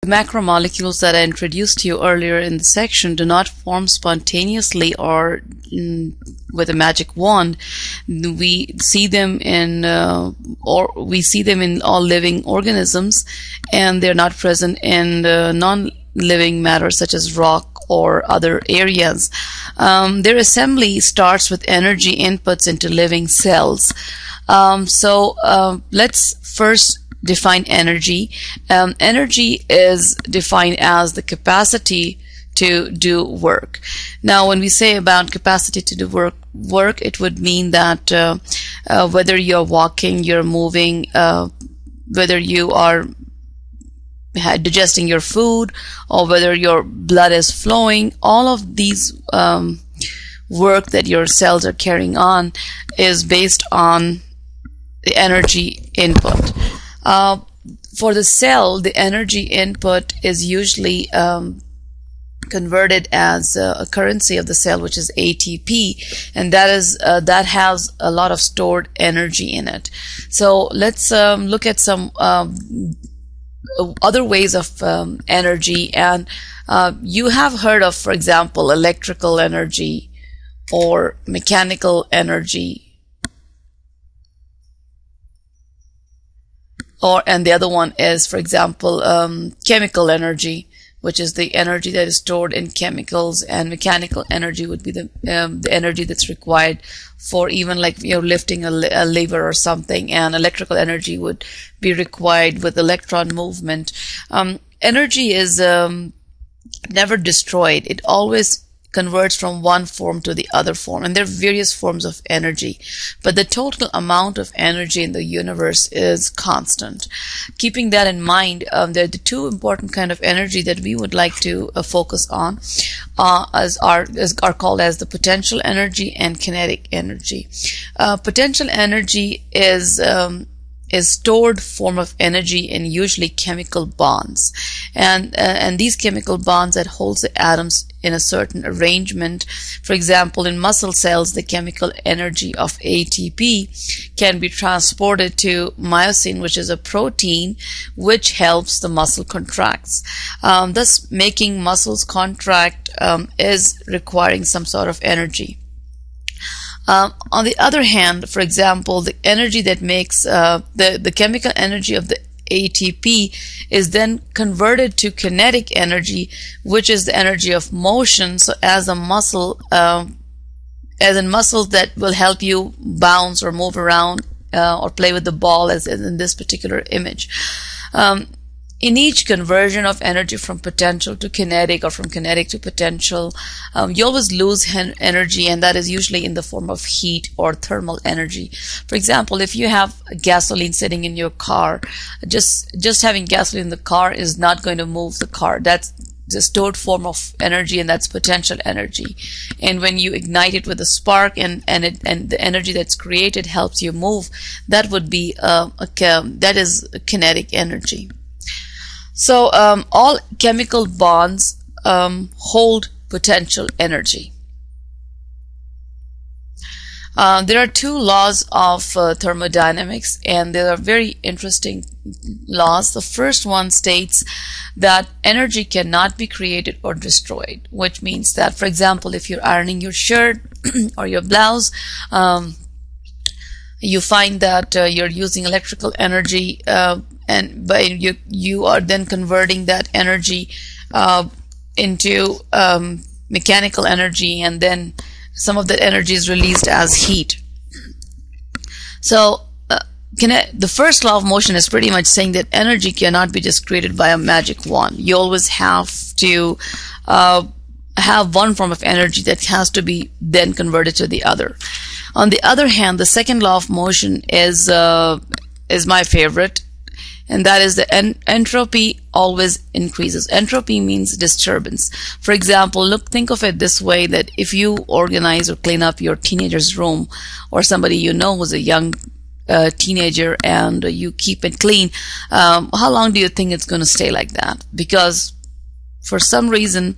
macromolecules that I introduced to you earlier in the section do not form spontaneously or with a magic wand. We see them in all living organisms, and they're not present in non-living matter such as rock or other areas. Their assembly starts with energy inputs into living cells. Let's first define energy. Energy is defined as the capacity to do work. Now, when we say about capacity to do work, it would mean that whether you're walking, you're moving, whether you are digesting your food, or whether your blood is flowing, all of these work that your cells are carrying on is based on the energy input. For the cell, the energy input is usually converted as a currency of the cell, which is ATP, and that has a lot of stored energy in it. So let's look at some other ways of energy, and you have heard of, for example, electrical energy or mechanical energy, and the other one is, for example, chemical energy, which is the energy that is stored in chemicals, and mechanical energy would be the energy that's required for even like you're lifting a lever or something, and electrical energy would be required with electron movement. Energy is never destroyed. It always converts from one form to the other form, and there are various forms of energy, but the total amount of energy in the universe is constant. Keeping that in mind, there are the two important kind of energy that we would like to focus on, are called as the potential energy and kinetic energy. Potential energy is stored form of energy in usually chemical bonds, and these chemical bonds that holds the atoms in a certain arrangement. For example, in muscle cells, the chemical energy of ATP can be transported to myosin, which is a protein which helps the muscle contracts. Thus, making muscles contract is requiring some sort of energy. On the other hand, for example, the energy that makes the chemical energy of the ATP is then converted to kinetic energy, which is the energy of motion. So as a muscle, as in muscles that will help you bounce or move around or play with the ball, as in this particular image. In each conversion of energy from potential to kinetic or from kinetic to potential, you always lose energy, and that is usually in the form of heat or thermal energy. For example, if you have gasoline sitting in your car, just having gasoline in the car is not going to move the car. That's the stored form of energy, and that's potential energy. And when you ignite it with a spark, and the energy that's created helps you move, that would be that is kinetic energy. So all chemical bonds hold potential energy. There are two laws of thermodynamics, and they are very interesting laws. The first one states that energy cannot be created or destroyed, which means that, for example, if you're ironing your shirt or your blouse, you find that you're using electrical energy, but you are then converting that energy into mechanical energy, and then some of that energy is released as heat. So the first law of motion is pretty much saying that energy cannot be just created by a magic wand. You always have to have one form of energy that has to be then converted to the other. On the other hand, the second law of motion is my favorite, and that is the entropy always increases. Entropy means disturbance. For example, think of it this way, that if you organize or clean up your teenager's room, or somebody you know who's a young teenager, and you keep it clean, how long do you think it's going to stay like that? Because for some reason,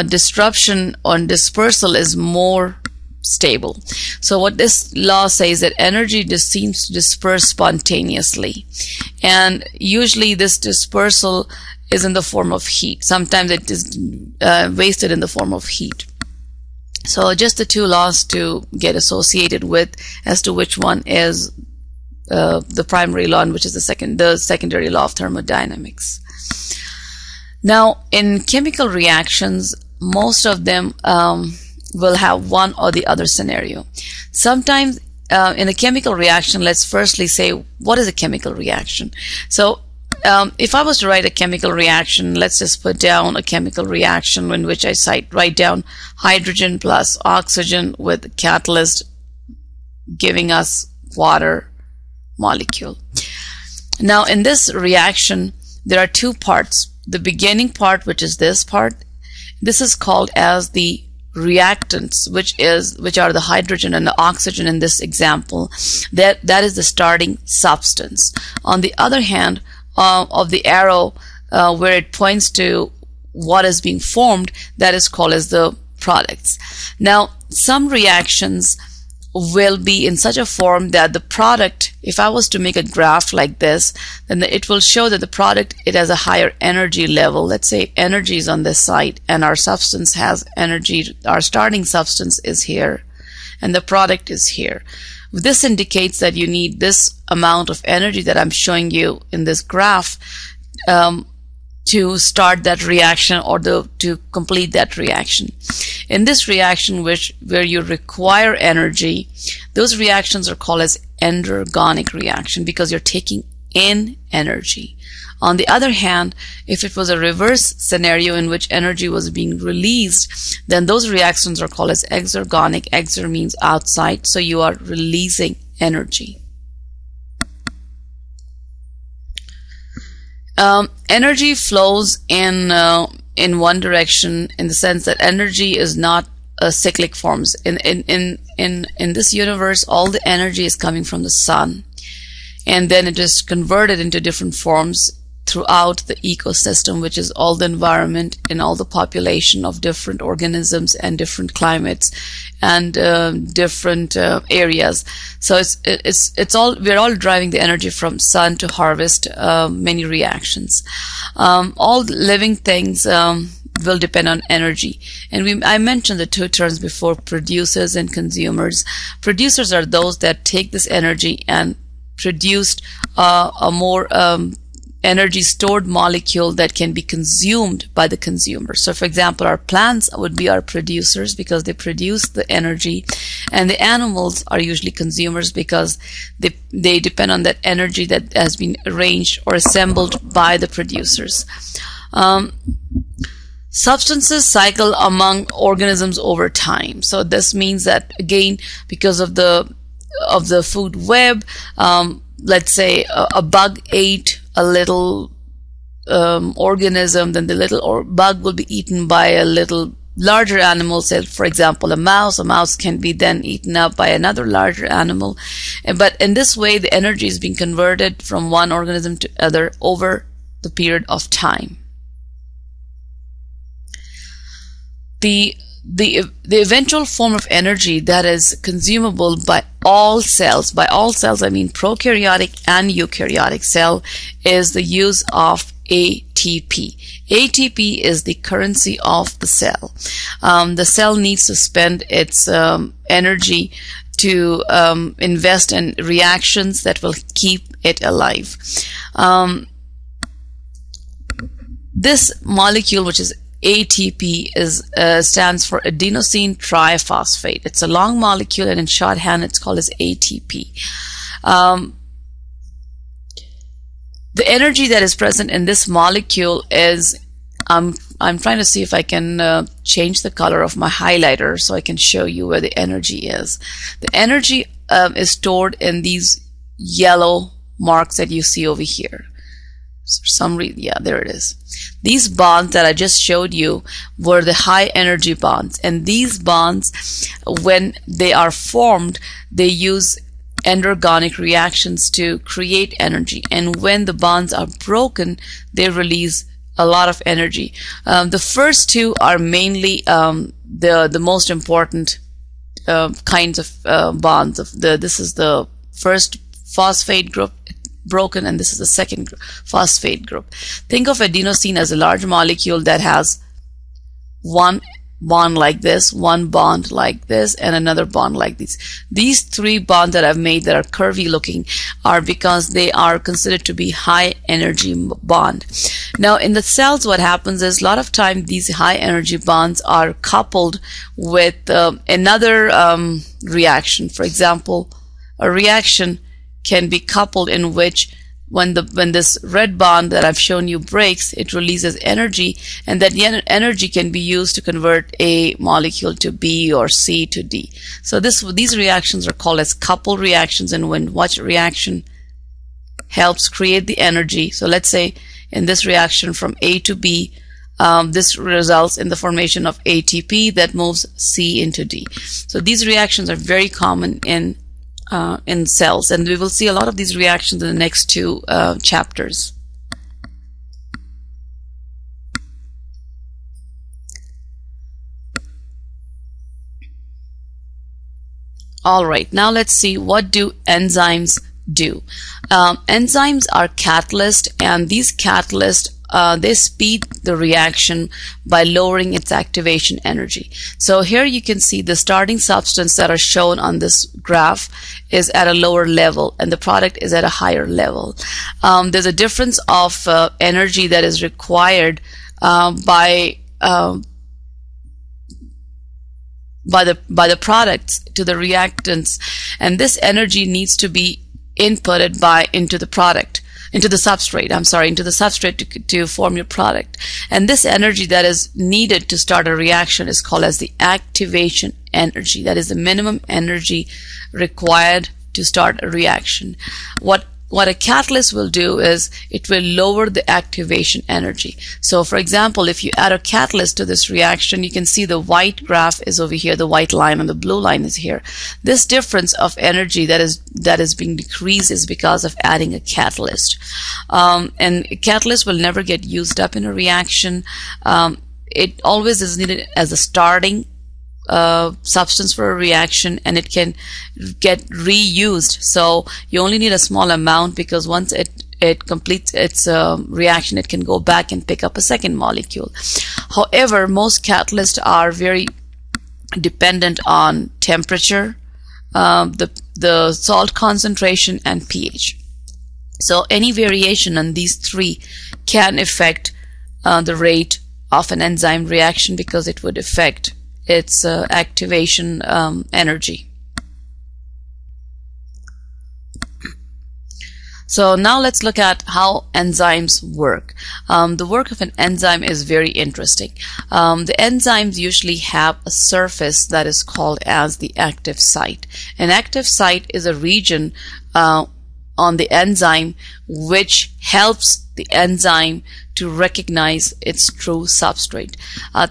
disruption or dispersal is more stable. So what this law says, that energy just seems to disperse spontaneously, and usually this dispersal is in the form of heat. Sometimes it is wasted in the form of heat. So just the two laws to get associated with as to which one is the primary law and which is the secondary law of thermodynamics. Now, in chemical reactions, most of them will have one or the other scenario. Sometimes in a chemical reaction, let's firstly say, what is a chemical reaction? So if I was to write a chemical reaction, let's just put down a chemical reaction in which I write down hydrogen plus oxygen with catalyst giving us water molecule. Now in this reaction, there are two parts. The beginning part, which is this part, this is called as the reactants, which are the hydrogen and the oxygen in this example. That is the starting substance. On the other hand, of the arrow where it points to what is being formed, that is called as the products. Now, some reactions will be in such a form that the product, if I was to make a graph like this, then it will show that the product, it has a higher energy level. Let's say energy is on this side and our substance has energy. Our starting substance is here and the product is here. This indicates that you need this amount of energy that I'm showing you in this graph to start that reaction or to complete that reaction. In this reaction where you require energy, those reactions are called as endergonic reaction because you're taking in energy. On the other hand, if it was a reverse scenario in which energy was being released, then those reactions are called as exergonic. Exer means outside, so you are releasing energy. Energy flows in one direction in the sense that energy is not a cyclic forms. In this universe, all the energy is coming from the sun, and then it is converted into different forms throughout the ecosystem, which is all the environment and all the population of different organisms and different climates and different areas. So it's all, we're all driving the energy from sun to harvest many reactions. All living things will depend on energy. And I mentioned the two terms before, producers and consumers. Producers are those that take this energy and produced a more energy stored molecule that can be consumed by the consumer. So for example, our plants would be our producers because they produce the energy, and the animals are usually consumers because they depend on that energy that has been arranged or assembled by the producers. Substances cycle among organisms over time. So this means that, again, because of the food web, let's say a bug ate a little organism, then the little bug will be eaten by a little larger animal. Say, for example, a mouse. A mouse can be then eaten up by another larger animal. But in this way, the energy is being converted from one organism to other over the period of time. The eventual form of energy that is consumable by all cells I mean prokaryotic and eukaryotic cell, is the use of ATP. ATP is the currency of the cell. The cell needs to spend its energy to invest in reactions that will keep it alive. This molecule, which is ATP, stands for adenosine triphosphate. It's a long molecule, and in shorthand it's called as ATP. The energy that is present in this molecule is, I'm trying to see if I can change the color of my highlighter so I can show you where the energy is. The energy is stored in these yellow marks that you see over here. For some reason, yeah, there it is. These bonds that I just showed you were the high energy bonds, and these bonds, when they are formed, they use endergonic reactions to create energy, and when the bonds are broken, they release a lot of energy. The first two are mainly the most important kinds of bonds. This is the first phosphate group. broken, and this is the second phosphate group. Think of adenosine as a large molecule that has one bond like this, one bond like this, and another bond like this. These three bonds that I've made that are curvy looking are because they are considered to be high energy bond. Now in the cells, what happens is a lot of time these high energy bonds are coupled with another reaction. For example, a reaction can be coupled in which when this red bond that I've shown you breaks, it releases energy, and that energy can be used to convert a molecule to B or C to D. So these reactions are called as coupled reactions, and when what reaction helps create the energy. So let's say in this reaction from A to B, this results in the formation of ATP that moves C into D. So these reactions are very common in cells, and we will see a lot of these reactions in the next two chapters. Alright, now let's see, what do enzymes do? Enzymes are catalysts, and these catalysts they speed the reaction by lowering its activation energy. So here you can see the starting substance that are shown on this graph is at a lower level, and the product is at a higher level. There's a difference of energy that is required by the products to the reactants, and this energy needs to be inputted into the substrate to form your product. And this energy that is needed to start a reaction is called as the activation energy. That is the minimum energy required to start a reaction. What a catalyst will do is it will lower the activation energy. So for example, if you add a catalyst to this reaction, you can see the white graph is over here, the white line, and the blue line is here. This difference of energy that is being decreased is because of adding a catalyst. And a catalyst will never get used up in a reaction. It always is needed as a starting substance for a reaction, and it can get reused. So you only need a small amount, because once it completes its reaction, it can go back and pick up a second molecule. However, most catalysts are very dependent on temperature, the salt concentration, and pH. So any variation on these three can affect the rate of an enzyme reaction, because it would affect its activation energy. So now let's look at how enzymes work. The work of an enzyme is very interesting. The enzymes usually have a surface that is called as the active site. An active site is a region on the enzyme which helps the enzyme to recognize its true substrate.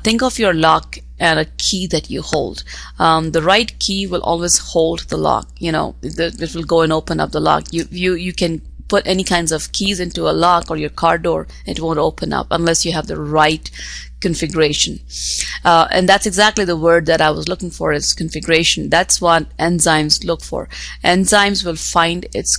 Think of your lock and a key that you hold. The right key will always hold the lock. You know, it will go and open up the lock. You can put any kinds of keys into a lock or your car door, it won't open up unless you have the right configuration. And that's exactly the word that I was looking for, is configuration. That's what enzymes look for. Enzymes will find its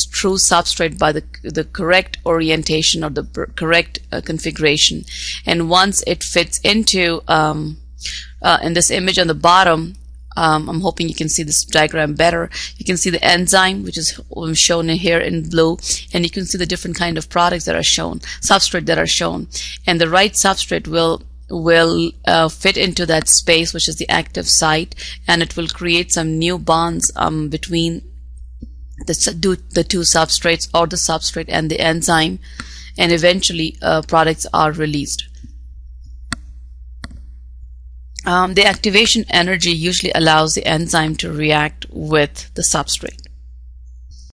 true substrate by the correct orientation or the correct configuration. And once it fits into in this image on the bottom, I'm hoping you can see this diagram better. You can see the enzyme, which is shown in here in blue, and you can see the different kind of products that are shown, substrate that are shown, and the right substrate will fit into that space, which is the active site, and it will create some new bonds between the two substrates, or the substrate and the enzyme, and eventually products are released. The activation energy usually allows the enzyme to react with the substrate.